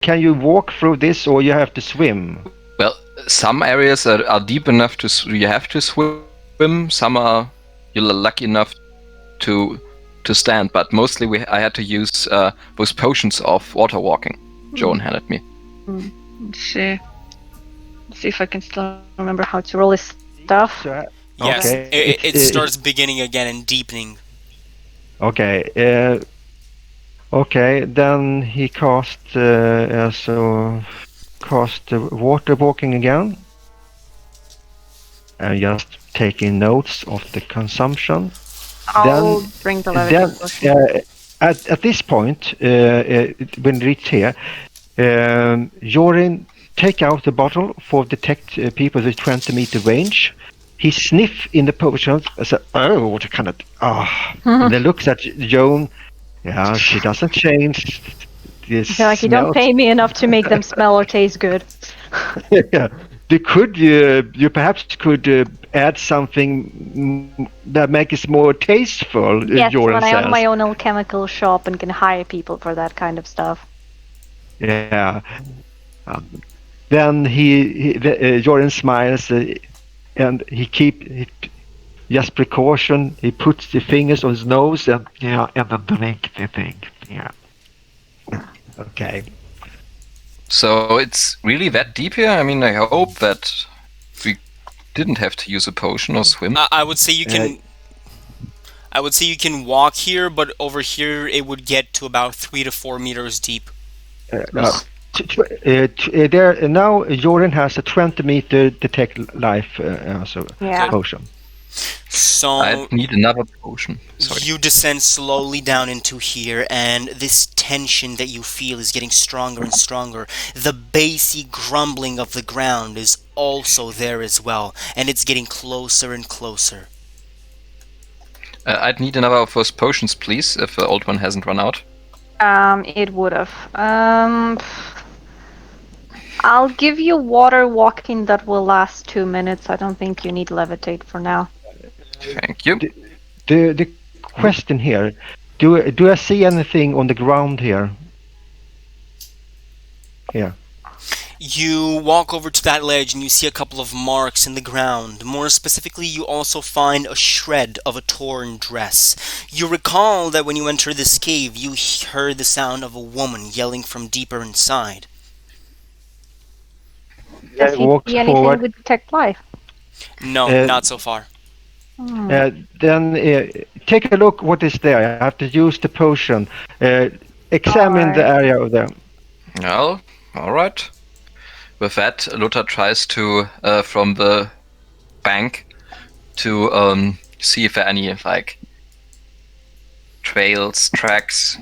can you walk through this, or you have to swim? Well, some areas are deep enough you have to swim. Some are you're lucky enough to stand, but mostly I had to use those potions of water walking. Joan handed me. Let's see if I can still remember how to roll his stuff. Yes, Okay. it starts beginning again and deepening. Okay. Okay. Then he cast water walking again, and just taking notes of the consumption. I'll bring the levitation. At this point, when we reach here, Jorin take out the bottle for detect people with 20-meter range. He sniff in the potions and said, "Oh, what kind of And then looks at Joan. Yeah, she doesn't change. I feel like you don't pay me enough to make them smell or taste good. Yeah. You perhaps could add something that makes it more tasteful. Yes, Joran when I says. own my own alchemical shop and can hire people for that kind of stuff. Yeah. Then Joran smiles and he just precaution. He puts the fingers on his nose and then drink the thing. Yeah. Okay. So it's really that deep here? I mean, I hope that we didn't have to use a potion or swim. I would say you can. I would say you can walk here, but over here it would get to about 3 to 4 meters deep. There now, Joran has a 20-meter detect life potion. So I need another potion. Sorry. You descend slowly down into here, and this tension that you feel is getting stronger and stronger. The bassy grumbling of the ground is also there as well, and it's getting closer and closer. I'd need another of those potions, please, if the old one hasn't run out. It would have. I'll give you water walking that will last 2 minutes. I don't think you need levitate for now. Thank you. The question here, do I see anything on the ground here? Yeah. You walk over to that ledge and you see a couple of marks in the ground. More specifically, you also find a shred of a torn dress. You recall that when you entered this cave, you heard the sound of a woman yelling from deeper inside. Does he see anything with detect life? No, not so far. Then take a look what is there. I have to use the potion. Examine the area of there. Well, alright. With that, Lothar tries to, from the bank, to see if there are any, trails, tracks.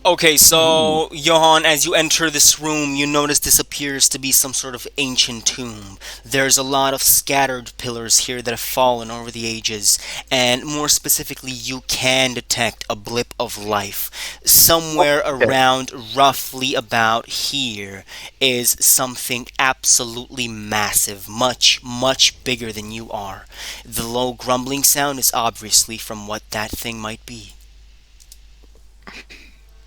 Okay, so, Johan, as you enter this room, you notice this appears to be some sort of ancient tomb. There's a lot of scattered pillars here that have fallen over the ages, and more specifically, you can detect a blip of life. Somewhere around, roughly about here, is something absolutely massive, much, much bigger than you are. The low grumbling sound is obviously from what that thing might be.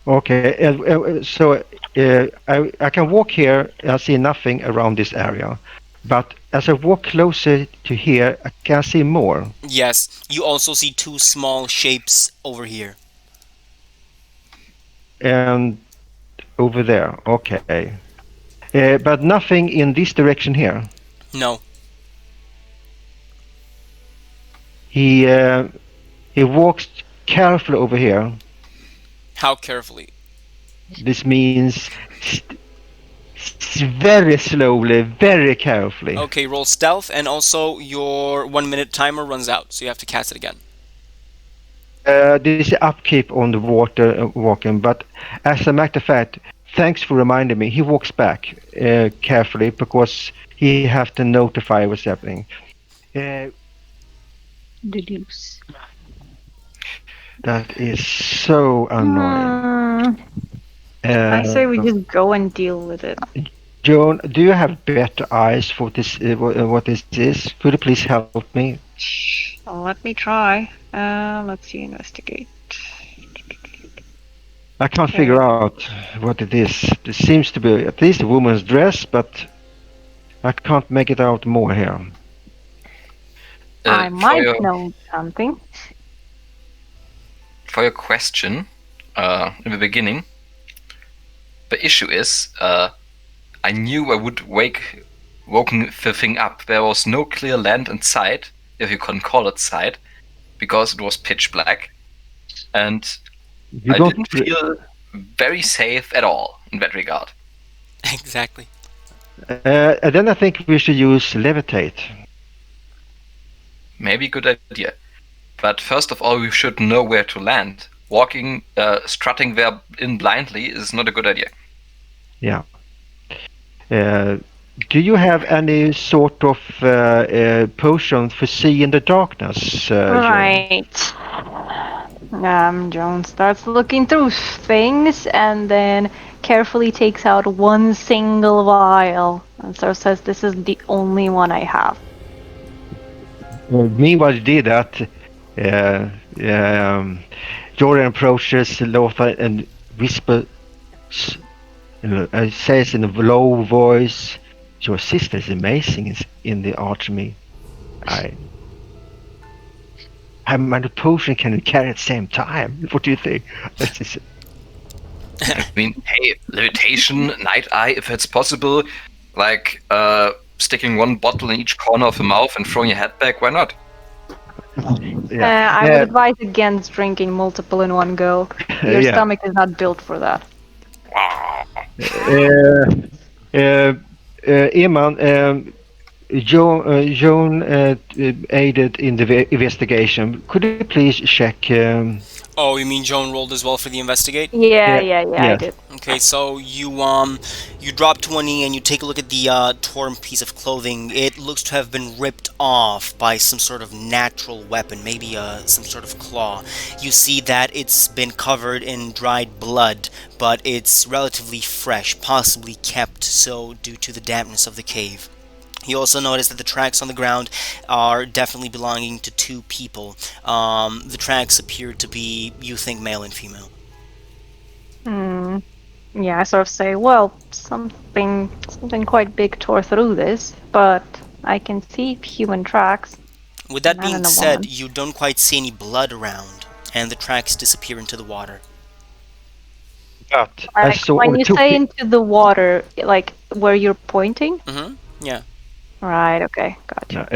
Okay, so I can walk here. I see nothing around this area, but as I walk closer to here, I can see more. Yes, you also see two small shapes over here. And over there, okay. But nothing in this direction here. No. He walks carefully over here. How carefully? This means very slowly, very carefully. Okay, roll stealth, and also your 1 minute timer runs out, so you have to cast it again. This is upkeep on the water walking, but as a matter of fact, thanks for reminding me, he walks back carefully because he has to notify what's happening. Deduce. That is so annoying. I say we just go and deal with it. Joan, do you have better eyes for this? What is this? Could you please help me? Let me try. Let's see, investigate. I can't figure out what it is. It seems to be at least a woman's dress, but I can't make it out more here. I For might your know something. for your question, in the beginning, the issue is I knew I would woken the thing up. There was no clear land in sight, if you can call it sight, because it was pitch black, and You I don't. didn't feel very safe at all in that regard. Exactly. And then I think we should use levitate. Maybe a good idea. But first of all, we should know where to land. Walking, strutting there in blindly is not a good idea. Yeah. Do you have any sort of potion for see in the darkness, Joan? Right. Joan starts looking through things and then carefully takes out one single vial and so says, "This is the only one I have." Meanwhile, you did that. Jordan approaches Lothar and whispers, says in a low voice, "Your sister is amazing in the archery. I have my potion can we carry at the same time. What do you think?" I mean, hey, levitation, night eye, if it's possible, like sticking one bottle in each corner of the mouth and throwing your head back, why not? I would advise against drinking multiple in one go. Your stomach is not built for that. Eman, Joan aided in the investigation. Could you please check? Oh, you mean Joan rolled as well for the investigate? Yeah, I did. Okay, so you drop to one knee and you take a look at the torn piece of clothing. It looks to have been ripped off by some sort of natural weapon, maybe some sort of claw. You see that it's been covered in dried blood, but it's relatively fresh, possibly kept so due to the dampness of the cave. You also notice that the tracks on the ground are definitely belonging to two people. The tracks appear to be, you think, male and female. Yeah, I sort of say, well, something quite big tore through this, but I can see human tracks. With that Man being and a said, woman. you don't quite see any blood around, and the tracks disappear into the water. But I Like, saw when you two say into the water, like where you're pointing? Mm-hmm. Yeah. Right, okay, gotcha.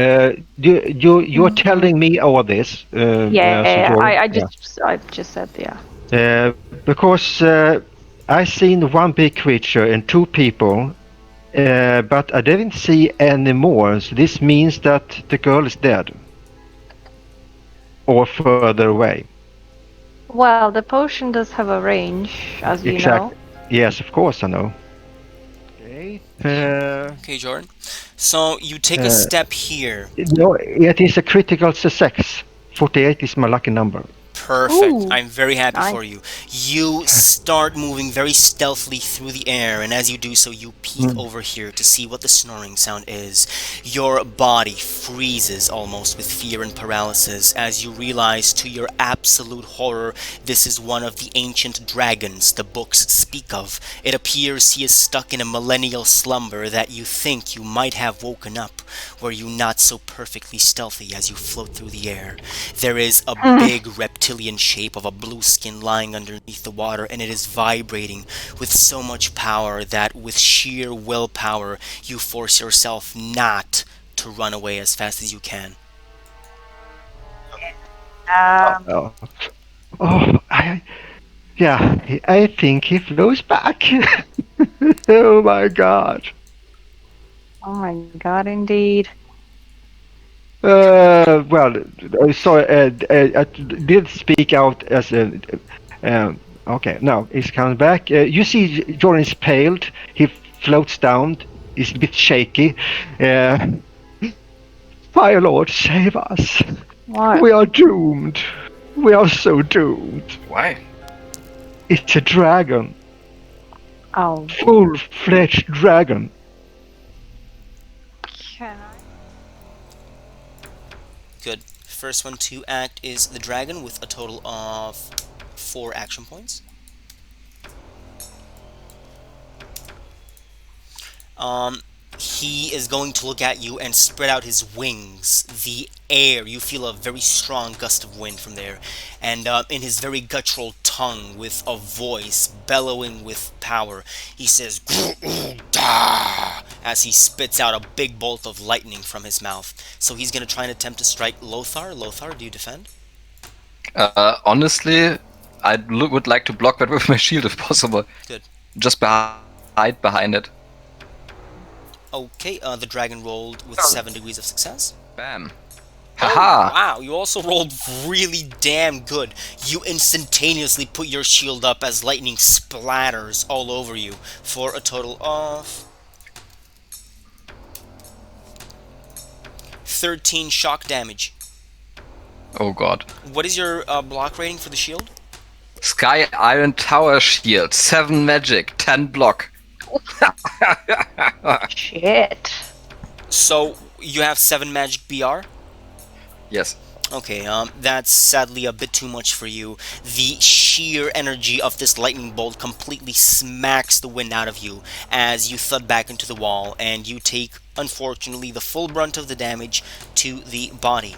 You're telling me all this? I just said, yeah. Because I seen one big creature and two people, but I didn't see any more. So this means that the girl is dead, or further away. Well, the potion does have a range, as you know. Yes, of course I know. Okay. Okay, Jordan. So you take a step here. No, it is a critical success. 48 is my lucky number. Perfect. Ooh, I'm very happy nice. for you. You start moving very stealthily through the air, and as you do so, you peek over here to see what the snoring sound is. Your body freezes almost with fear and paralysis as you realize, to your absolute horror, this is one of the ancient dragons the books speak of. It appears he is stuck in a millennial slumber that you think you might have woken up, were you not so perfectly stealthy as you float through the air. There is a big reptilian shape of a blue skin lying underneath the water, and it is vibrating with so much power that with sheer willpower you force yourself not to run away as fast as you can. I think he flows back. Oh my god. Oh my god, indeed. Well, sorry, I did speak out as a. Okay, now he's coming back. You see, Jordan is paled. He floats down. He's a bit shaky. Fire Lord, save us! What? We are doomed. We are so doomed. Why? It's a dragon, Oh. full-fledged dragon. Can I? Good. First one to act is the dragon with a total of 4 action points. He is going to look at you and spread out his wings. The air, you feel a very strong gust of wind from there. And in his very guttural tongue, with a voice bellowing with power, he says, "Gru-da," as he spits out a big bolt of lightning from his mouth. So he's going to try and attempt to strike Lothar. Lothar, do you defend? Honestly, I would like to block that with my shield if possible. Good. Just hide behind it. Okay, the dragon rolled with 7 degrees of success. Bam. Oh, Haha! wow, you also rolled really damn good. You instantaneously put your shield up as lightning splatters all over you for a total of 13 shock damage. Oh god. What is your block rating for the shield? Sky Iron Tower Shield, 7 magic, 10 block. Shit. So, you have 7 magic BR? Yes. Okay, that's sadly a bit too much for you. The sheer energy of this lightning bolt completely smacks the wind out of you as you thud back into the wall, and you take, unfortunately, the full brunt of the damage to the body.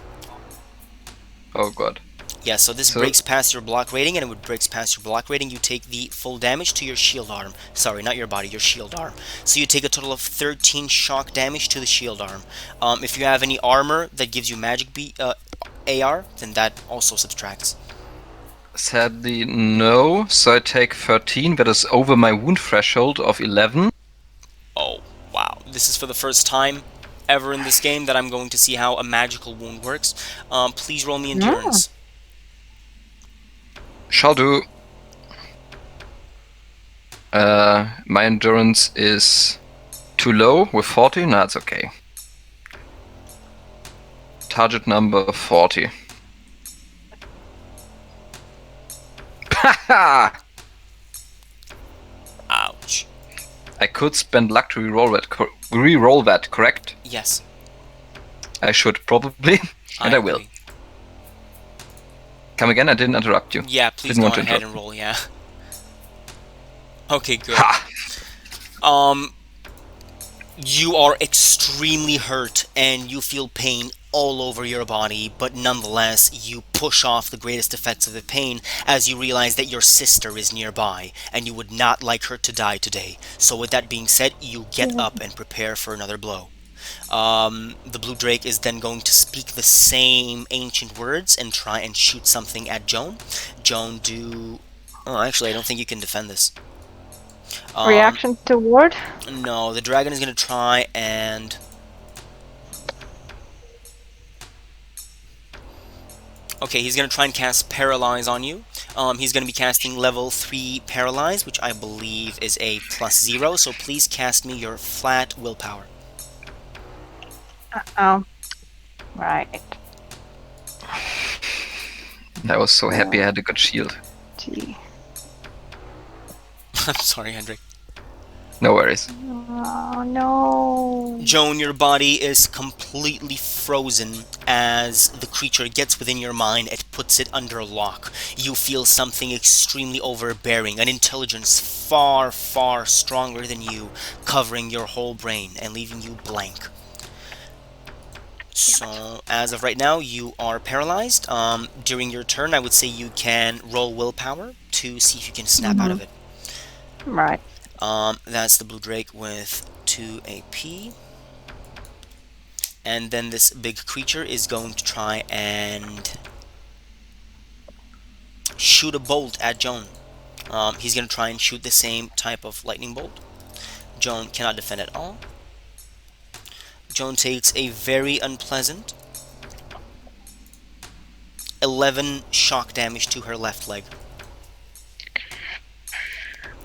Oh god. Yeah, so this breaks past your block rating, and when it breaks past your block rating, you take the full damage to your shield arm. Sorry, not your body, your shield arm. So you take a total of 13 shock damage to the shield arm. If you have any armor that gives you magic AR, then that also subtracts. Sadly, no. So I take 13, that is over my wound threshold of 11. Oh, wow. This is for the first time ever in this game that I'm going to see how a magical wound works. Please roll me endurance. Shall do. My endurance is too low with 40. No, it's okay. Target number 40. Haha! Ouch. I could spend luck to reroll that, correct? Yes. I should probably, and I will. agree. Come again, I didn't interrupt you. Yeah, please Didn't go want to ahead interrupt. and roll, yeah. Okay, good. Ha! You are extremely hurt and you feel pain all over your body, but nonetheless, you push off the greatest effects of the pain as you realize that your sister is nearby and you would not like her to die today. So with that being said, you get up and prepare for another blow. The blue drake is then going to speak the same ancient words and try and shoot something at Joan. Joan, do... Oh, actually, I don't think you can defend this. Reaction to ward? No, the dragon is going to try and... Okay, he's going to try and cast Paralyze on you. He's going to be casting level 3 Paralyze, which I believe is a +0, so please cast me your flat willpower. Oh. Right. I was so happy I had a good shield. Gee. I'm sorry, Hendrik. No worries. Oh, no. Joan, your body is completely frozen as the creature gets within your mind. It puts it under lock. You feel something extremely overbearing, an intelligence far, far stronger than you, covering your whole brain and leaving you blank. So, as of right now, you are paralyzed. During your turn, I would say you can roll willpower to see if you can snap out of it. Right. That's the blue drake with 2 AP. And then this big creature is going to try and shoot a bolt at Joan. He's going to try and shoot the same type of lightning bolt. Joan cannot defend at all. Joan takes a very unpleasant 11 shock damage to her left leg.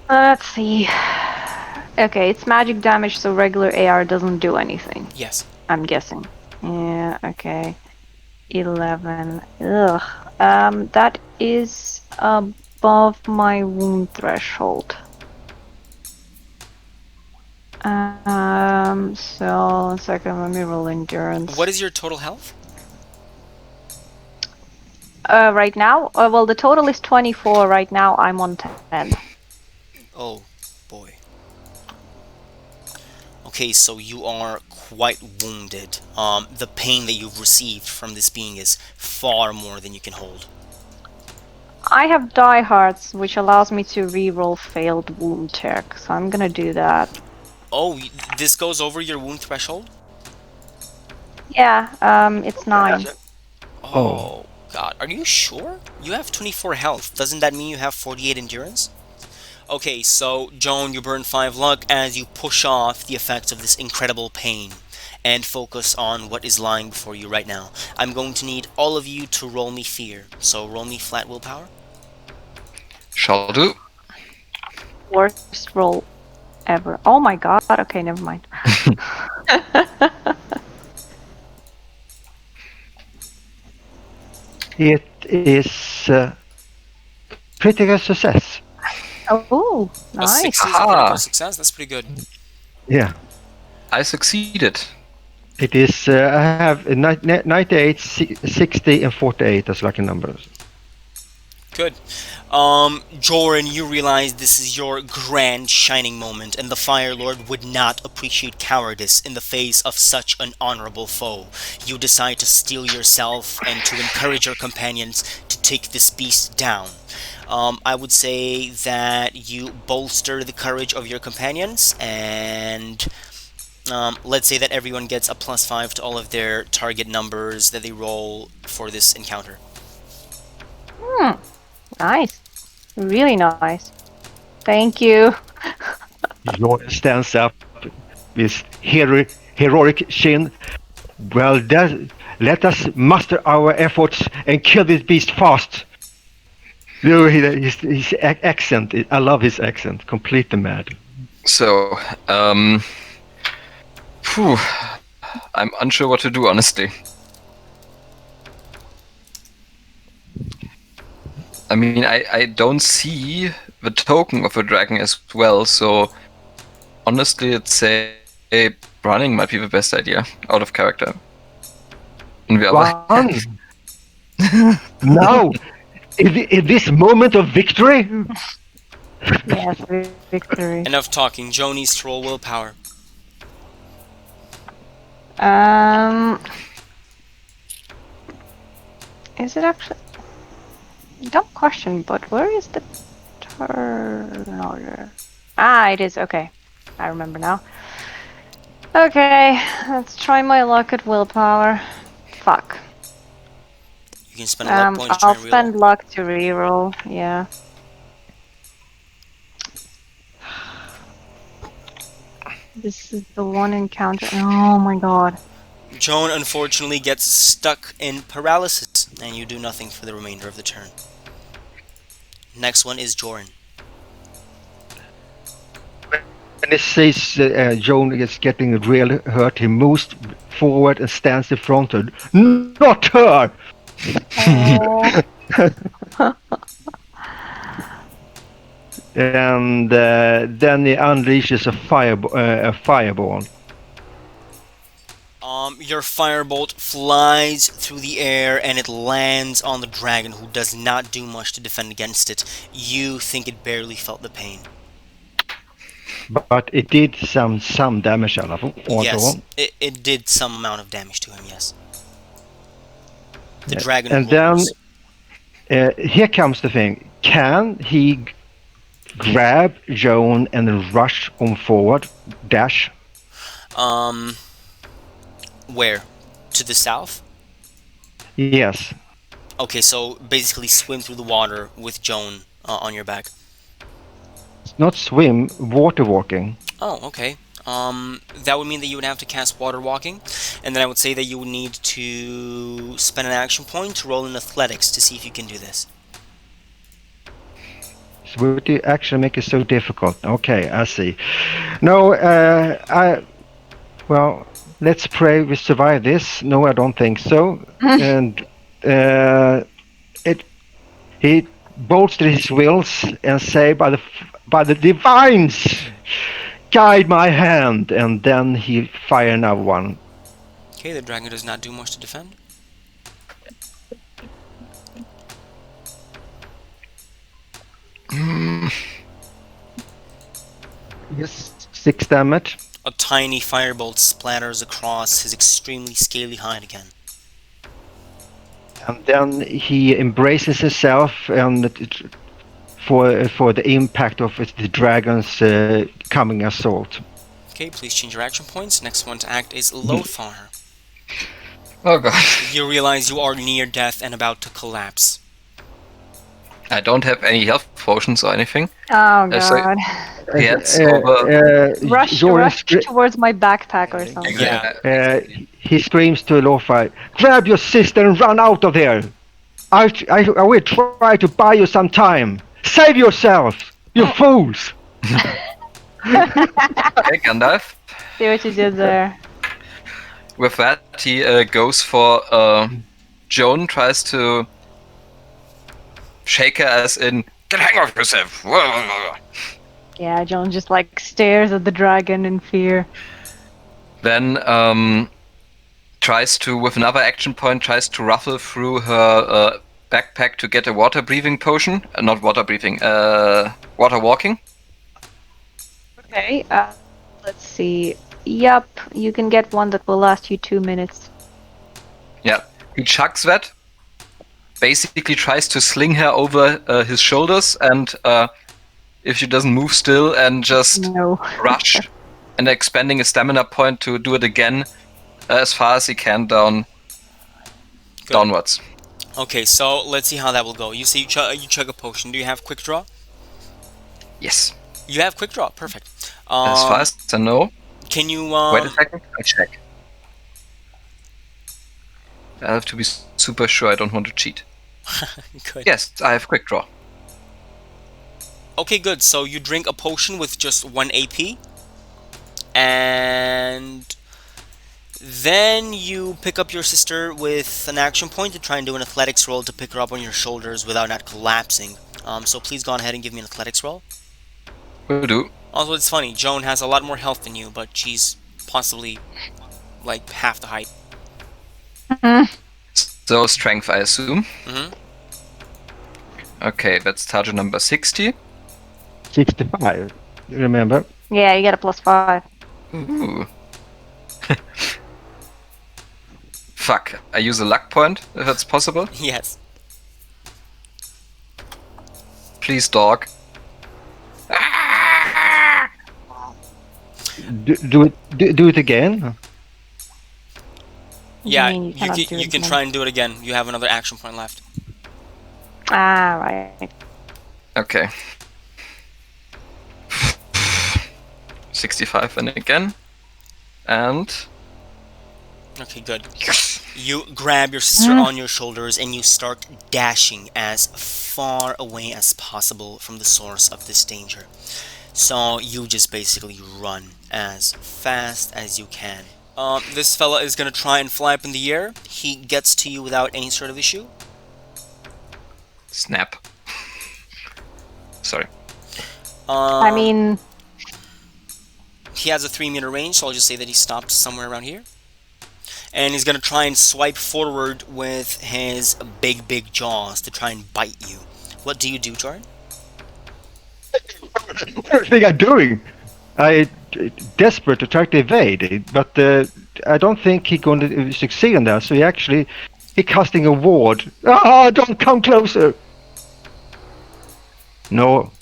Let's see. Okay, it's magic damage, so regular AR doesn't do anything. Yes. I'm guessing. Yeah, okay. 11. Ugh. That is above my wound threshold. So, second, let me roll endurance. What is your total health? Right now? Well, the total is 24. Right now, I'm on 10. Oh, boy. Okay, so you are quite wounded. The pain that you've received from this being is far more than you can hold. I have Die Hearts, which allows me to reroll failed wound check, so I'm gonna do that. Oh, this goes over your wound threshold? Yeah, it's 9. Oh, God. Are you sure? You have 24 health. Doesn't that mean you have 48 endurance? Okay, so, Joan, you burn 5 luck as you push off the effects of this incredible pain and focus on what is lying before you right now. I'm going to need all of you to roll me fear. So, roll me flat willpower. Shall do. Worst roll ever. Oh my god, okay, never mind. It is critical success. Oh, A nice. 6 is a Aha. critical success. That's pretty good. Yeah. I succeeded. It is, I have 98, 60, and 48 as lucky numbers. Good. Joran, you realize this is your grand shining moment, and the Fire Lord would not appreciate cowardice in the face of such an honorable foe. You decide to steel yourself and to encourage your companions to take this beast down. I would say that you bolster the courage of your companions, and let's say that everyone gets a +5 to all of their target numbers that they roll for this encounter. Nice. Really nice. Thank you. Jordan stands up with heroic chin. Well, let us muster our efforts and kill this beast fast. No, his accent, I love his accent. Completely mad. So, phew, I'm unsure what to do, honestly. I mean, I don't see the token of a dragon as well, so honestly, I'd say running might be the best idea, out of character. And the other Run! Now! In this moment of victory? Yes, victory. Enough talking. Joan needs to roll willpower. Is it actually? Dumb question, but where is the turn order? Ah, it is. Okay, I remember now. Okay, let's try my luck at willpower. Fuck. You can spend a luck point to try I'll and spend reroll. luck to reroll. Yeah. This is the one encounter. Oh my god. Joan unfortunately gets stuck in paralysis, and you do nothing for the remainder of the turn. Next one is Joran. When he sees Joan is getting really hurt, he moves forward and stands in front of her. Not her! Oh. And then he unleashes a fireball. Your firebolt flies through the air and it lands on the dragon, who does not do much to defend against it. You think it barely felt the pain. But it did some damage, I love. Yes, it did some amount of damage to him, yes. The dragon And roars. then here comes the thing. Can he grab Joan and rush on forward? Dash? Where? To the south? Yes. Okay, so basically swim through the water with Joan on your back. Not swim, water walking. Oh, okay. That would mean that you would have to cast Water Walking, and then I would say that you would need to spend an action point to roll in Athletics to see if you can do this. So would you actually make it so difficult? Okay, I see. No, well, let's pray we survive this. No, I don't think so. And he bolstered his wills and say, by the divines, guide my hand. And then he fire another one. Okay, the dragon does not do much to defend. Yes, 6 damage. A tiny firebolt splatters across his extremely scaly hide again. And then he embraces himself and for the impact of the dragon's coming assault. Okay, please change your action points. Next one to act is Lothar. Oh god. You realize you are near death and about to collapse. I don't have any health potions or anything. Oh so- god. He heads over. Rush towards my backpack or something. Yeah. He screams to Lothar, "Grab your sister and run out of there! I will try to buy you some time! Save yourself, you fools!" Okay, Gandalf. See what you did there. With that, he goes for Joan, tries to shake her as in, get a hang of yourself! Yeah, Joan just like stares at the dragon in fear. Then tries to, with another action point, tries to ruffle through her backpack to get a water breathing potion. Not water breathing, water walking. Okay, let's see. Yup, you can get one that will last you 2 minutes. Yeah, he chucks that. Basically tries to sling her over his shoulders, and if she doesn't move still and just No. rush, and expending a stamina point to do it again as far as he can downwards. Okay, so let's see how that will go. You say you chug a potion. Do you have quick draw? Yes. You have quick draw. Perfect. As far as I know. Can you Wait a second, I check. I have to be super sure I don't want to cheat. Good. Yes, I have quick draw. Okay, good. So you drink a potion with just 1 AP, and then you pick up your sister with an action point to try and do an athletics roll to pick her up on your shoulders without not collapsing. So please go on ahead and give me an athletics roll. Will do. Also, it's funny, Joan has a lot more health than you, but she's possibly like half the height. So strength, I assume. Mhm. Okay, that's target number 60. 65, remember? Yeah, you get a +5. Ooh. Fuck, I use a luck point, if that's possible. Yes. Please, dog. Do it again. Yeah, mean you cannot do you it can again? try and do it again. You have another action point left. Ah, right. Okay. 65 and again. And... Okay, good. You grab your sister on your shoulders and you start dashing as far away as possible from the source of this danger. So you just basically run as fast as you can. This fella is gonna try and fly up in the air. He gets to you without any sort of issue. Snap. Sorry. I mean, He has a 3-meter range, so I'll just say that he stopped somewhere around here. And he's gonna try and swipe forward with his big jaws to try and bite you. What do you do, Jordan? What thing I'm doing? I desperate to try to evade it, but I don't think he's going to succeed in that. So he casting a ward. Ah! Don't come closer. No,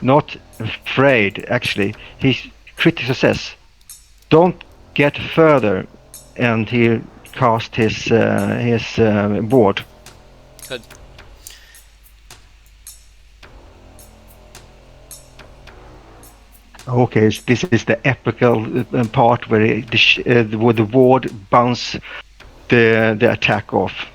not afraid. Actually, he's critical success. Don't get further, and he cast his ward. Good. Okay, so this is the epical part where the ward bounce the attack off.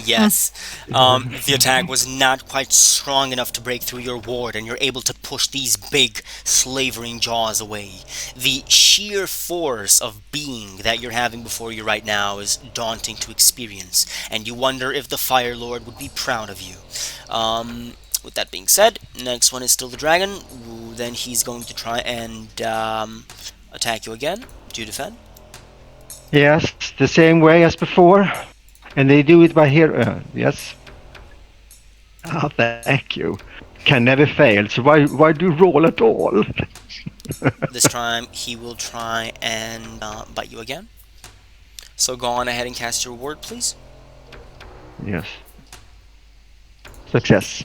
Yes. The attack was not quite strong enough to break through your ward, and you're able to push these big, slavering jaws away. The sheer force of being that you're having before you right now is daunting to experience, and you wonder if the Fire Lord would be proud of you. With that being said, next one is still the dragon. Then he's going to try and attack you again. Do you defend? Yes, the same way as before, and they do it by here. Yes. Ah, thank you. Can never fail. So why do you roll at all? This time he will try and bite you again. So go on ahead and cast your word, please. Yes. Success.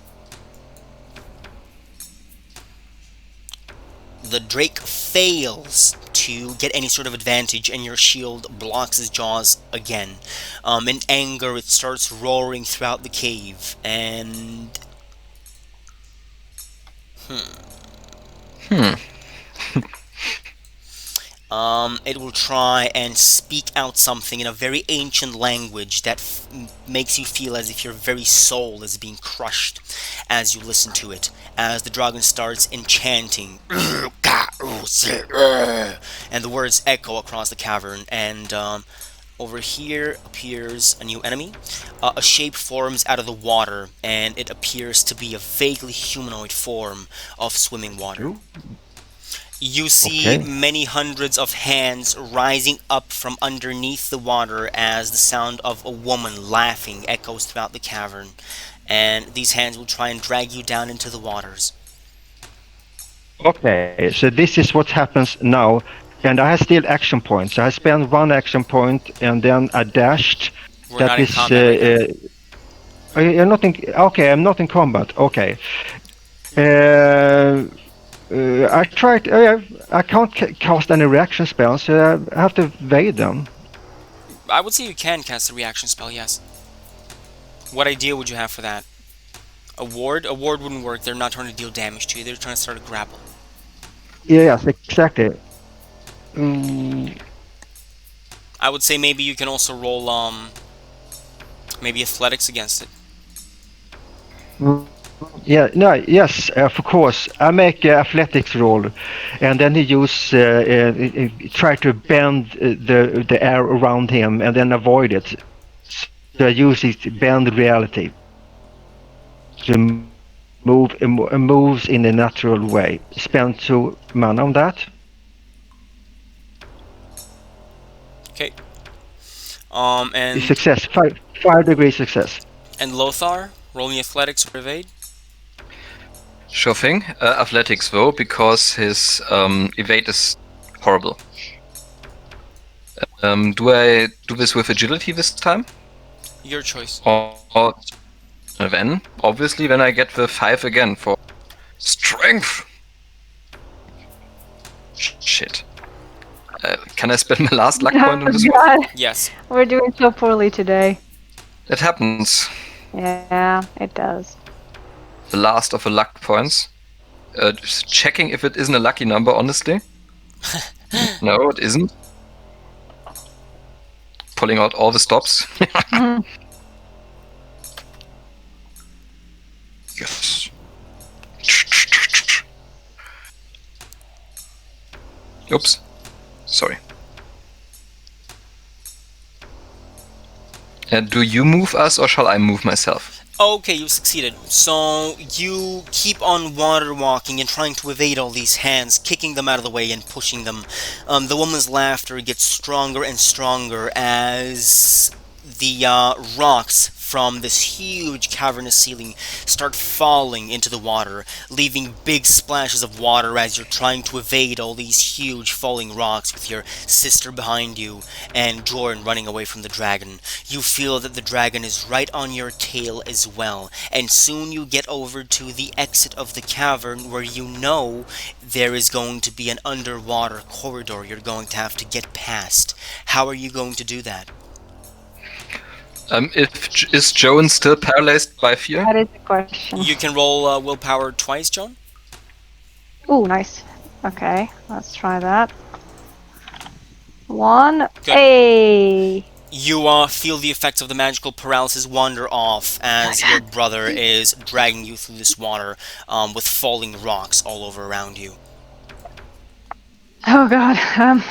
The Drake fails to get any sort of advantage, and your shield blocks his jaws again. In anger, it starts roaring throughout the cave, and... it will try and speak out something in a very ancient language that makes you feel as if your very soul is being crushed as you listen to it, as the dragon starts enchanting. And the words echo across the cavern, and over here appears a new enemy. A shape forms out of the water, and it appears to be a vaguely humanoid form of swimming water. Ooh. You see Okay. many hundreds of hands rising up from underneath the water as the sound of a woman laughing echoes throughout the cavern. And these hands will try and drag you down into the waters. Okay, so this is what happens now. And I have still action points. I spent 1 action point and then I dashed. We're not in combat right now. You're not in. Okay, I'm not in combat. Okay. I tried. I can't cast any reaction spells, so I have to evade them. I would say you can cast a reaction spell, yes. What idea would you have for that? A ward? A ward wouldn't work. They're not trying to deal damage to you. They're trying to start a grapple. Yes, exactly. I would say maybe you can also roll maybe athletics against it. Yeah. No. Yes. Of course. I make athletics roll, and then he try to bend the air around him, and then avoid it. So I use it to bend reality. To moves in a natural way. Spend 2 mana on that. Okay. And Success. 5-degree success. and Lothar, roll me athletics or evade. Sure thing. Athletics though, because his evade is horrible. Do I do this with agility this time? Your choice. Or then, obviously, then I get the 5 again for strength. Shit. Can I spend my last luck point on this one? God, Yes. we're doing so poorly today. It happens. Yeah, it does. The last of the luck points. Just checking if it isn't a lucky number, honestly. No, it isn't. Pulling out all the stops. Yes. Oops. Sorry. Do you move us or shall I move myself? Okay, you succeeded. So you keep on water walking and trying to evade all these hands, kicking them out of the way and pushing them. The woman's laughter gets stronger and stronger as the rocks from this huge cavernous ceiling start falling into the water, leaving big splashes of water as you're trying to evade all these huge falling rocks with your sister behind you and Jordan running away from the dragon. You feel that the dragon is right on your tail as well, and soon you get over to the exit of the cavern where you know there is going to be an underwater corridor you're going to have to get past. How are you going to do that? Is Joan still paralyzed by fear? That is the question. You can roll willpower twice, Joan. Ooh, nice. Okay, let's try that. 1. Good. Hey! You feel the effects of the magical paralysis wander off as your brother is dragging you through this water with falling rocks all over around you. Oh god,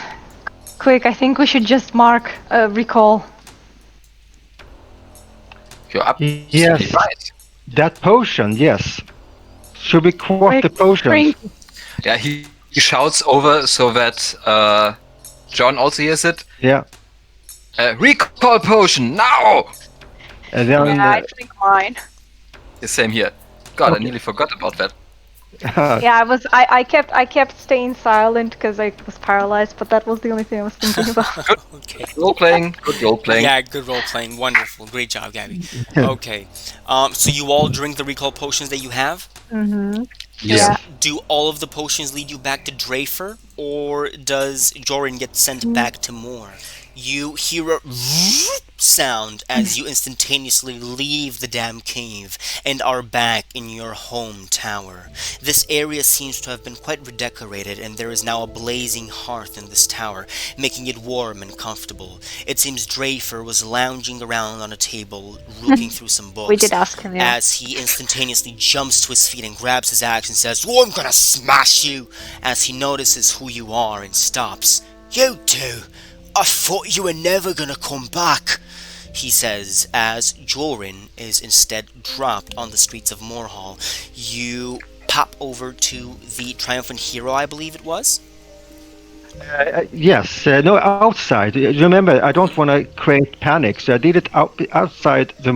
quick, I think we should just mark recall. You're up. Yes. Right. That potion, yes. Should we quote the Quick, potion? drink. Yeah, he shouts over so that John also hears it. Yeah. Recall potion now! And then Yeah, I drink mine. The same here. God, Okay. I nearly forgot about that. Yeah, I kept staying silent because I was paralyzed, but that was the only thing I was thinking about. Okay. Role playing. Good role playing. Yeah, good role playing. Wonderful. Great job, Gabby. Okay. So you all drink the recall potions that you have? Mm-hmm. Yes. Yeah. Do all of the potions lead you back to Drafer, or does Jorin get sent back to Moor? You hear a sound as you instantaneously leave the damn cave and are back in your home tower. This area seems to have been quite redecorated, and there is now a blazing hearth in this tower, making it warm and comfortable. It seems Drafer was lounging around on a table, looking through some books. We did ask him, yeah. As he instantaneously jumps to his feet and grabs his axe and says, "Oh, I'm gonna smash you!" As he notices who you are and stops. "You two! I thought you were never gonna come back," he says, as Jorin is instead dropped on the streets of Moorhall. You pop over to the Triumphant Hero, I believe it was? Yes, no, outside. Remember, I don't want to create panic, so I did it outside the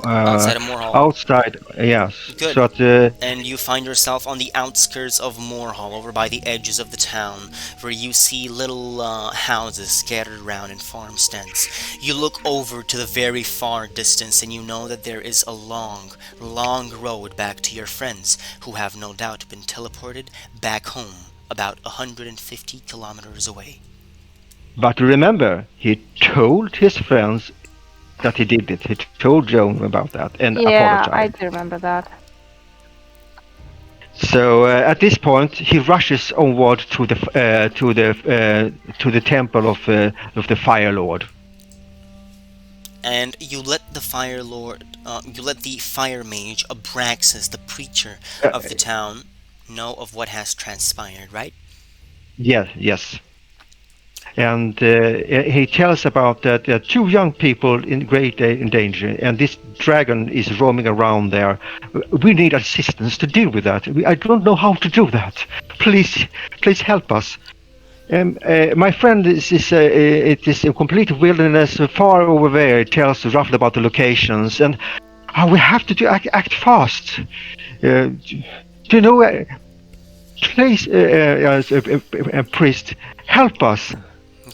Outside of Moorhall. outside, yes. Good. So that, And you find yourself on the outskirts of Moorhall, over by the edges of the town, where you see little houses scattered around in farmsteads. You look over to the very far distance, and you know that there is a long, long road back to your friends, who have no doubt been teleported back home, about 150 kilometers away. but remember, he told his friends that he did it. He told Joan about that and Yeah, I apologized. do remember that. So at this point, he rushes onward to the temple of the Fire Lord. And you let the Fire Lord, you let the Fire Mage Abraxas, the preacher of the town, know of what has transpired, right? Yes. And he tells about that there are two young people in great danger, and this dragon is roaming around there. We need assistance to deal with that. I don't know how to do that. Please help us. My friend it is a complete wilderness far over there. It tells roughly about the locations, and we have to act fast. Do you know? Please, priest, help us.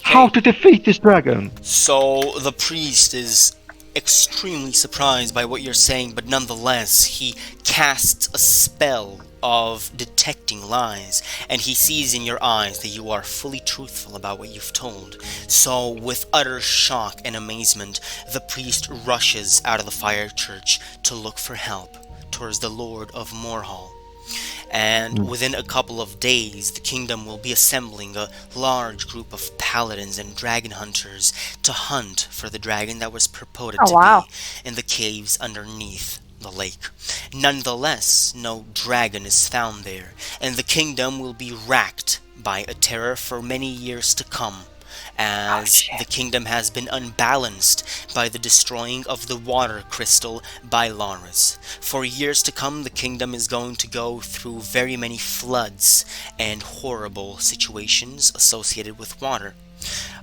How to defeat this dragon? So the priest is extremely surprised by what you're saying, but nonetheless, he casts a spell of detecting lies, and he sees in your eyes that you are fully truthful about what you've told. So, with utter shock and amazement, the priest rushes out of the fire church to look for help towards the Lord of Moorhall. And within a couple of days, the kingdom will be assembling a large group of paladins and dragon hunters to hunt for the dragon that was purported to be in the caves underneath the lake. Nonetheless, no dragon is found there, and the kingdom will be racked by a terror for many years to come, as the kingdom has been unbalanced by the destroying of the water crystal by Laurus. For years to come, the kingdom is going to go through very many floods and horrible situations associated with water.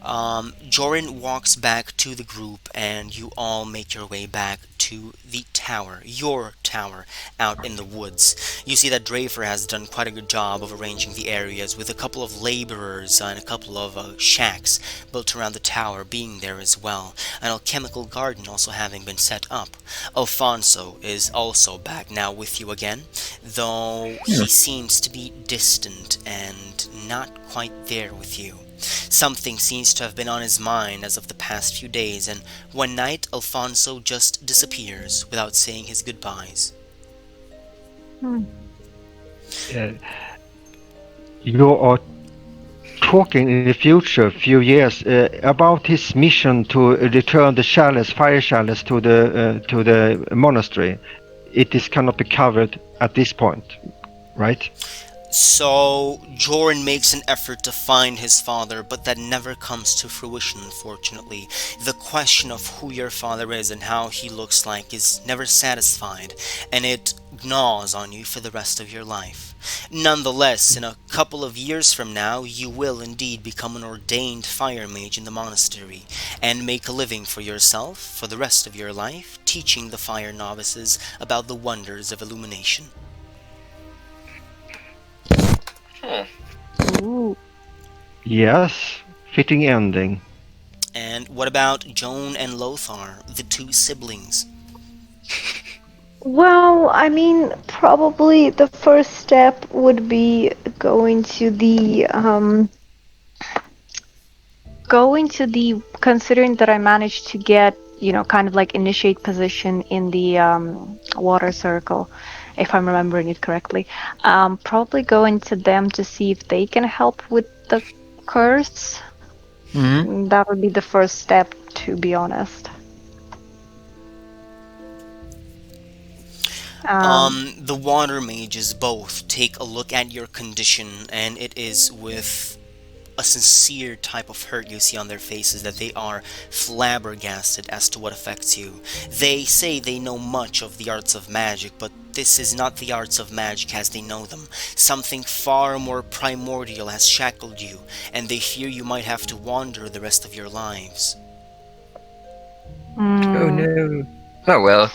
Jorin walks back to the group, and you all make your way back to the tower, your tower, out in the woods. You see that Drafer has done quite a good job of arranging the areas, with a couple of laborers and a couple of shacks built around the tower being there as well, an alchemical garden also having been set up. Alfonso is also back now with you again, though he seems to be distant and not quite there with you. Something seems to have been on his mind as of the past few days, and one night Alfonso just disappears without saying his goodbyes. You are talking in the future, few years, about his mission to return the chalice, fire chalice, to the monastery. It is cannot be covered at this point, right? So, Jorin makes an effort to find his father, but that never comes to fruition, unfortunately. The question of who your father is and how he looks like is never satisfied, and it gnaws on you for the rest of your life. Nonetheless, in a couple of years from now, you will indeed become an ordained fire mage in the monastery, and make a living for yourself for the rest of your life, teaching the fire novices about the wonders of illumination. Ooh. Yes, fitting ending. And what about Joan and Lothar, the two siblings? Well, I mean, probably the first step would be considering that I managed to get, kind of like initiate position in the water circle, if I'm remembering it correctly. Probably going to them to see if they can help with the curse. Mm-hmm. That would be the first step, to be honest. The water mages both take a look at your condition, and it is with a sincere type of hurt you see on their faces that they are flabbergasted as to what affects you. They say they know much of the arts of magic, but this is not the arts of magic as they know them. Something far more primordial has shackled you, and they fear you might have to wander the rest of your lives. Oh no. Oh well.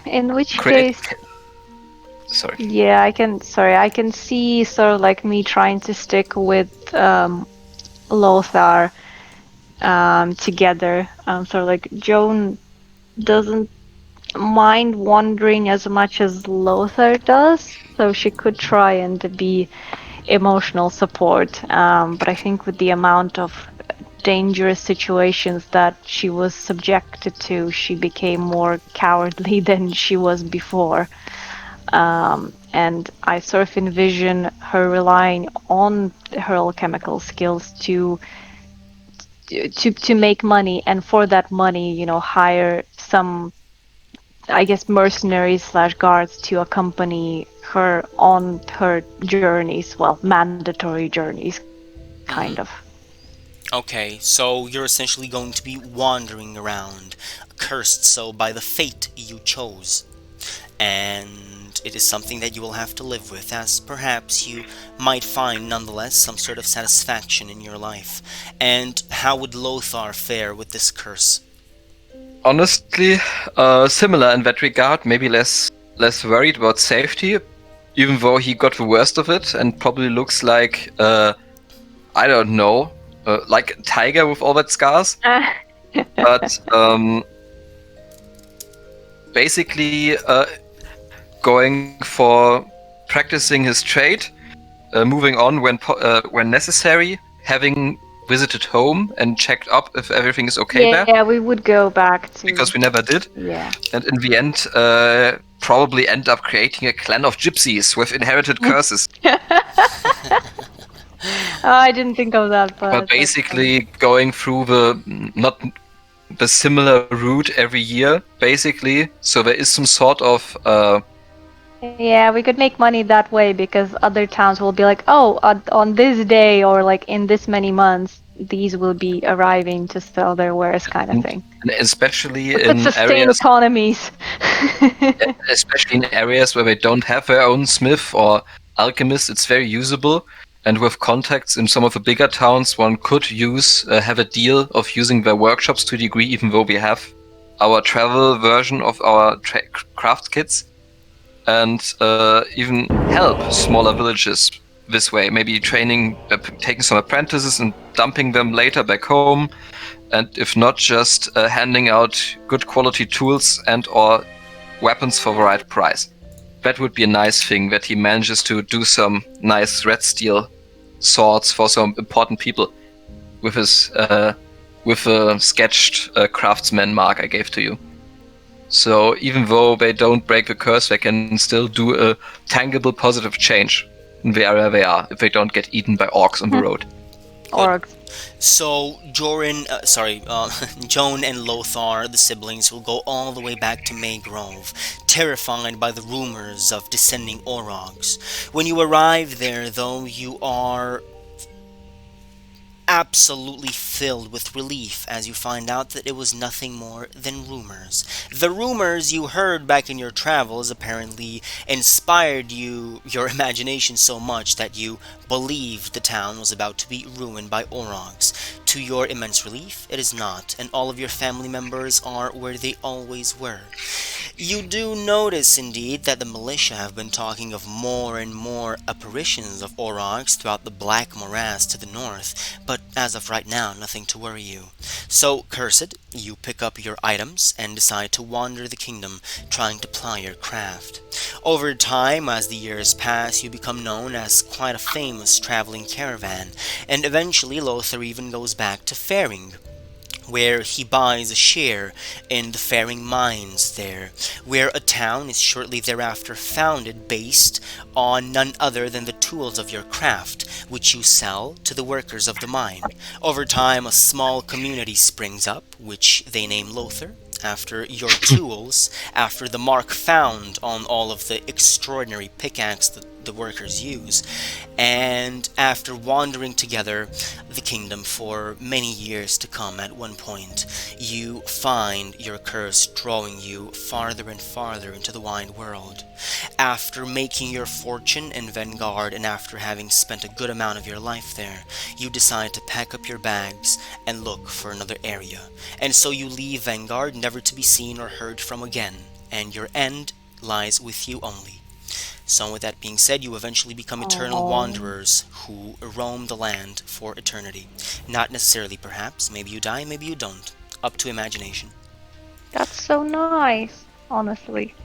In which Create. case, Sorry. yeah, I can see sort of like me trying to stick with Lothar together. Sort of like Joan doesn't mind wandering as much as Lothar does, so she could try and be emotional support. But I think with the amount of dangerous situations that she was subjected to, she became more cowardly than she was before. And I sort of envision her relying on her alchemical skills to make money, and for that money, hire some, I guess, mercenaries / guards to accompany her on her journeys, well, mandatory journeys, kind of. Okay, so you're essentially going to be wandering around, cursed so by the fate you chose. And it is something that you will have to live with, as perhaps you might find nonetheless some sort of satisfaction in your life. And how would Lothar fare with this curse? Honestly, similar in that regard. Maybe less worried about safety, even though he got the worst of it and probably looks like I don't know, like a tiger with all that scars. But basically, going for practicing his trade, moving on when necessary, having visited home and checked up if everything is okay there. Yeah, we would go back to... Because we never did. Yeah. And in the end, probably end up creating a clan of gypsies with inherited curses. I didn't think of that, But basically going through not the similar route every year, basically. So there is some sort of... yeah, we could make money that way, because other towns will be like, oh, on this day or like in this many months, these will be arriving to sell their wares, kind of thing. And especially It in sustain areas... economies. especially in areas where they don't have their own smith or alchemist, it's very usable. And with contacts in some of the bigger towns, one could have a deal of using their workshops to a degree, even though we have our travel version of our craft kits. And even help smaller villages this way. Maybe taking some apprentices and dumping them later back home. And if not, just handing out good quality tools and or weapons for the right price. That would be a nice thing, that he manages to do some nice red steel swords for some important people with his with a sketched craftsman mark I gave to you. So even though they don't break the curse, they can still do a tangible positive change in the area they are, if they don't get eaten by orcs on the road. Orcs. So Joan and Lothar, the siblings, will go all the way back to Maygrove, terrified by the rumors of descending Orogs. When you arrive there, though, you are absolutely filled with relief as you find out that it was nothing more than rumors. The rumors you heard back in your travels apparently inspired your imagination so much that you believed the town was about to be ruined by Orogs. To your immense relief, it is not, and all of your family members are where they always were. You do notice, indeed, that the militia have been talking of more and more apparitions of aurochs throughout the Black Morass to the north, but as of right now, nothing to worry you. So, cursed, you pick up your items and decide to wander the kingdom, trying to ply your craft. Over time, as the years pass, you become known as quite a famous traveling caravan, and eventually Lothar even goes back to faring, where he buys a share in the faring mines there, where a town is shortly thereafter founded based on none other than the tools of your craft, which you sell to the workers of the mine. Over time, a small community springs up, which they name Lothar, after your tools, after the mark found on all of the extraordinary pickaxe that the workers use, and after wandering together the kingdom for many years to come, at one point you find your curse drawing you farther and farther into the wide world. After making your fortune in Vengard and after having spent a good amount of your life there, you decide to pack up your bags and look for another area. And so you leave Vengard, never to be seen or heard from again, and your end lies with you only. So with that being said, you eventually become eternal wanderers who roam the land for eternity. Not necessarily, perhaps. Maybe you die, maybe you don't. Up to imagination. That's so nice, honestly.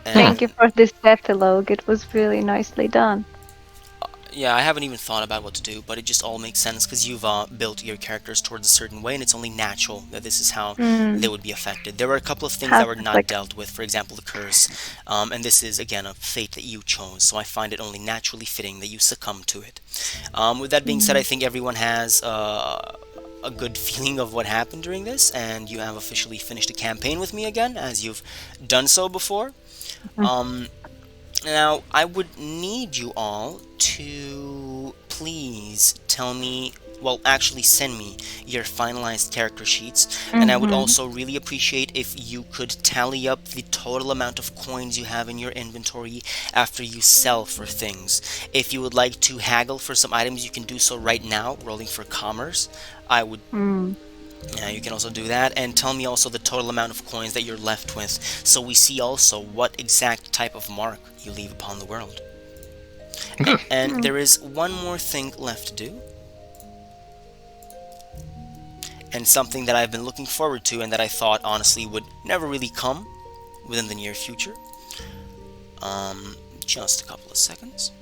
And Thank you for this epilogue. It was really nicely done. yeah, I haven't even thought about what to do, but it just all makes sense because you've built your characters towards a certain way, and it's only natural that this is how they would be affected. There were a couple of things that were not dealt with, for example, the curse, and this is, again, a fate that you chose, so I find it only naturally fitting that you succumb to it. With that being said, I think everyone has a good feeling of what happened during this, and you have officially finished a campaign with me again, as you've done so before. Now, I would need you all to please tell me, well, actually send me your finalized character sheets, and I would also really appreciate if you could tally up the total amount of coins you have in your inventory after you sell for things. If you would like to haggle for some items, you can do so right now, rolling for commerce. I would... Yeah, you can also do that, and tell me also the total amount of coins that you're left with, so we see also what exact type of mark you leave upon the world. And there is one more thing left to do, and something that I've been looking forward to and that I thought honestly would never really come within the near future. Just a couple of seconds.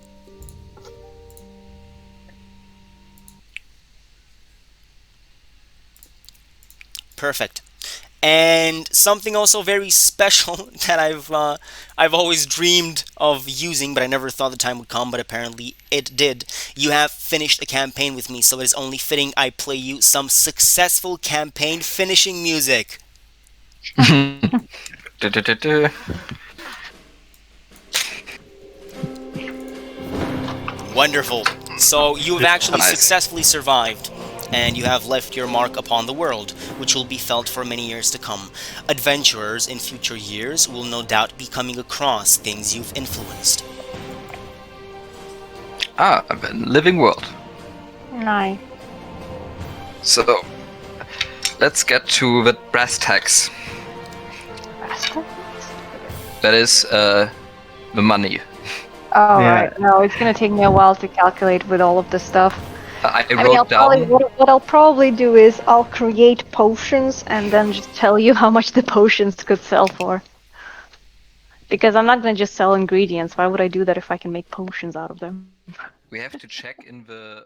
Perfect. And something also very special that I've always dreamed of using, but I never thought the time would come, but apparently it did. You have finished a campaign with me, so it is only fitting I play you some successful campaign finishing music. Wonderful. So you have actually successfully survived, and you have left your mark upon the world, which will be felt for many years to come. Adventurers in future years will no doubt be coming across things you've influenced. A living world. Nice. So, let's get to the brass tacks. That is, the money. Oh, right. No, it's gonna take me a while to calculate with all of the stuff. I wrote down... What I'll probably do is I'll create potions and then just tell you how much the potions could sell for. Because I'm not gonna just sell ingredients. Why would I do that if I can make potions out of them? We have to check in the